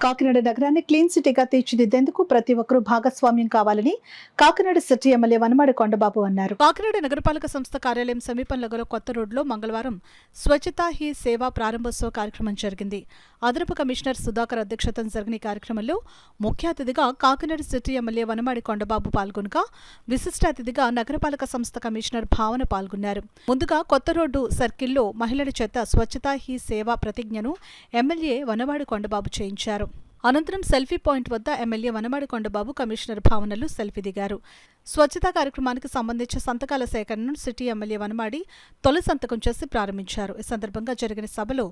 కాకినాడ నగరాన్ని క్లీన్ సిటీగా తీర్చిదిద్దేందుకు ప్రతి ఒక్కరూ భాగస్వామ్యం కావాలని కాకినాడ సిటీ ఎమ్మెల్యే వనమాడి కొండబాబు అన్నారు. కాకినాడ నగరపాలక సంస్థ కార్యాలయం సమీపంలో గల కొత్త రోడ్లో మంగళవారం స్వచ్ఛతా హీ సేవ ప్రారంభోత్సవ కార్యక్రమం జరిగింది. అదనపు కమిషనర్ సుధాకర్ అధ్యక్షతన జరిగిన ఈ కార్యక్రమంలో ముఖ్య అతిథిగా కాకినాడ సిటీ ఎమ్మెల్యే వనమాడి కొండబాబు పాల్గొనగా విశిష్ట అతిథిగా నగరపాలక సంస్థ కమిషనర్ భావన పాల్గొన్నారు. ముందుగా కొత్త రోడ్డు సర్కిల్లో మహిళల చేత స్వచ్ఛతా హీ సేవ ప్రతిజ్ఞను ఎమ్మెల్యే వనమాడి కొండబాబు చేయించారు. అనంతరం సెల్ఫీ పాయింట్ వద్ద ఎమ్మెల్యే వనమాడి కొండబాబు కమిషనర్ భావనలు సెల్ఫీ దిగారు. స్వచ్ఛతా కార్యక్రమానికి సంబంధించిన సంతకాల సేకరణను సిటీ ఎమ్మెల్యే వనమాడి తొలి సంతకం చేసి ప్రారంభించారు. ఈ సందర్భంగా జరిగిన సభలో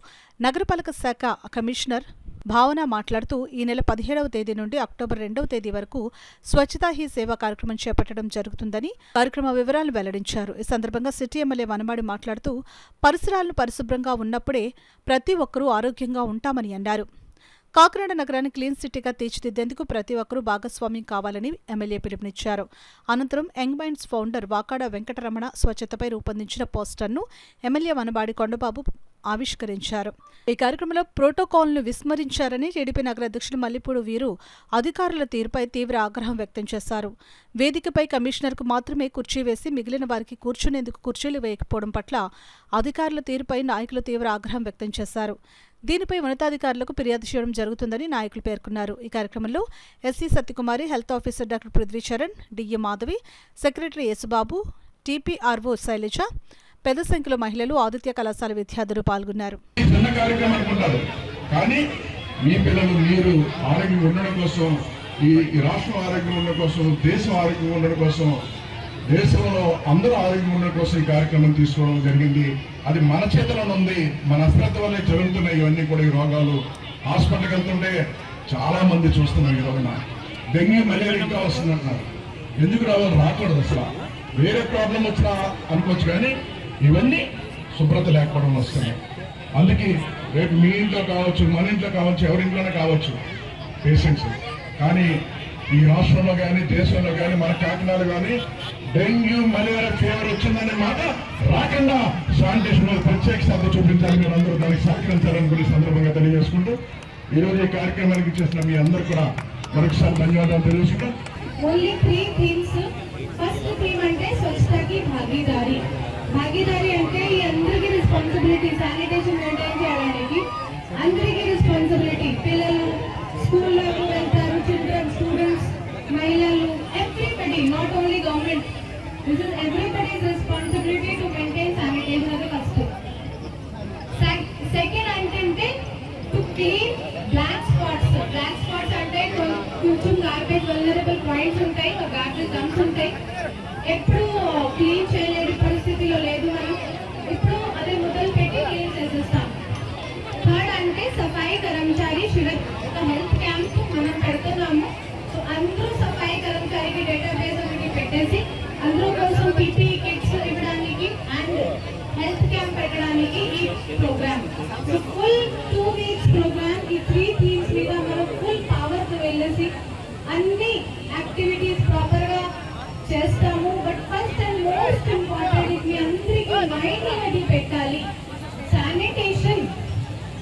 నగరపాలక శాఖ కమిషనర్ భావన మాట్లాడుతూ ఈ నెల 17వ తేదీ నుండి అక్టోబర్ 2వ తేదీ వరకు స్వచ్ఛతా హీ సేవ కార్యక్రమం చేపట్టడం జరుగుతుందని కార్యక్రమ వివరాలు వెల్లడించారు. ఈ సందర్భంగా సిటీ ఎమ్మెల్యే వనమాడి మాట్లాడుతూ పరిసరాలను పరిశుభ్రంగా ఉన్నప్పుడే ప్రతి ఒక్కరూ ఆరోగ్యంగా ఉంటామని అన్నారు. కాకినాడ నగరాన్ని క్లీన్ సిటీగా తీర్చిదిద్దేందుకు ప్రతి ఒక్కరూ భాగస్వామ్యం కావాలని ఎమ్మెల్యే పిలుపునిచ్చారు. అనంతరం young minds founder Vakada Venkataramana స్వచ్ఛతపై రూపొందించిన పోస్టర్ను ఎమ్మెల్యే వనమాడి కొండబాబు ఆవిష్కరించారు. ఈ కార్యక్రమంలో ప్రోటోకాల్ను విస్మరించారని టీడీపీ నగర అధ్యక్షుడు మల్లిపూడి వీరు అధికారుల తీరుపై తీవ్ర ఆగ్రహం వ్యక్తం చేశారు. వేదికపై కమిషనర్కు మాత్రమే కుర్చీ వేసి మిగిలిన వారికి కూర్చునేందుకు కుర్చీలు వేయకపోవడం పట్ల అధికారుల తీరుపై నాయకులు తీవ్ర ఆగ్రహం వ్యక్తం చేశారు. దీనిపై ఉన్నతాధికారులకు ఫిర్యాదు చేయడం జరుగుతుందని నాయకులు పేర్కొన్నారు. ఈ కార్యక్రమంలో SC Satyakumari, health officer doctor Prithvicharan, DA Madhavi, secretary Yesubabu, TPRO Sailaja, పెద్ద సంఖ్యలో మహిళలు, ఆదిత్య కళాశాల విద్యార్థులు పాల్గొన్నారు. దేశంలో అందరూ ఆరోగ్యం ఉండడం కోసం ఈ కార్యక్రమం తీసుకోవడం జరిగింది. అది మన చేతిలో ఉంది. మన అశ్రద్ధ వల్లే జరుగుతున్నాయి ఇవన్నీ కూడా. ఈ రోగాలు హాస్పిటల్కి వెళ్తుంటే చాలా మంది చూస్తున్నాం. ఈ రోజున డెంగ్యూ, మలేరియా ఇంకా వస్తుందంటున్నారు. ఎందుకు రావాలి? రాకూడదు. అసలు వేరే ప్రాబ్లం వచ్చినా అనుకోవచ్చు, కానీ ఇవన్నీ శుభ్రత లేకపోవడం వస్తున్నాయి. అందుకే రేపు మీ ఇంట్లో కావచ్చు, మన ఇంట్లో కావచ్చు, ఎవరింట్లోనే కావచ్చు పేషెంట్స్. కానీ ఈ రాష్ట్రంలో కానీ దేశంలో కానీ మన కాకినాడ కానీ డెంగ్యూ, మలేరియా ఫీవర్ వచ్చిందనే మాట రాకుండా శానిటేషన్ ప్రత్యేక శ్రద్ధ చూపించాలి. మీరు అందరూ దానికి సహకరించాలని కూడా సందర్భంగా తెలియజేసుకుంటూ ఈరోజు ఈ కార్యక్రమానికి చేసిన మీ అందరూ కూడా మరొకసారి ధన్యవాదాలు తెలియజేసుకుంటాం. Only 3 themes. ఫస్ట్ థీమ్ అంటే స్వచ్ఛతకి భాగీదారి. భాగీదారి అంటే ఈ అందరికీ రెస్పాన్సిబిలిటీ. శానిటేషన్ మెయింటైన్ చేయడానికి అందరికీ రెస్పాన్సిబిలిటీ. పిల్లలు స్కూల్లో వెళ్తారు, చిల్డ్రన్, స్టూడెంట్స్, మహిళలు, everybody, not only government. This is everybody's responsibility to maintain sanitation. అది ఫస్ట్. సెకండ్ అంటే to clean black spots. Black spots అంటే కొంచెం గార్బేజ్ వల్నరబుల్ పాయింట్స్ ఉంటాయి, గార్బేజ్ డంప్స్ ఉంటాయి. ఎప్పుడు క్లీన్ చేయలేని పరిస్థితిలో లేదు మనం. ఇప్పుడు అదే మొదలు పెట్టి క్లీన్ చేసేస్తాం. థర్డ్ అంటే సఫాయి కర్మచారి శిబిర్, ఒక హెల్త్ క్యాంప్ మనం పెడుతున్నాము. సో అందరూ సఫాయి కర్మచారికి డేటాబేస్ ఒకటి పెట్టేసి అందరూ కోసం పీపీ కిట్స్ ఇవ్వడానికి అండ్ హెల్త్ క్యాంప్ పెట్టడానికి ఈ program. So full 2 weeks program. ఈ 3 థీమ్స్ మీద మనం ఫుల్ పవర్తో వెళ్ళేసి అన్ని యాక్టివిటీస్ ప్రాపర్గా చేస్తాము. But first and most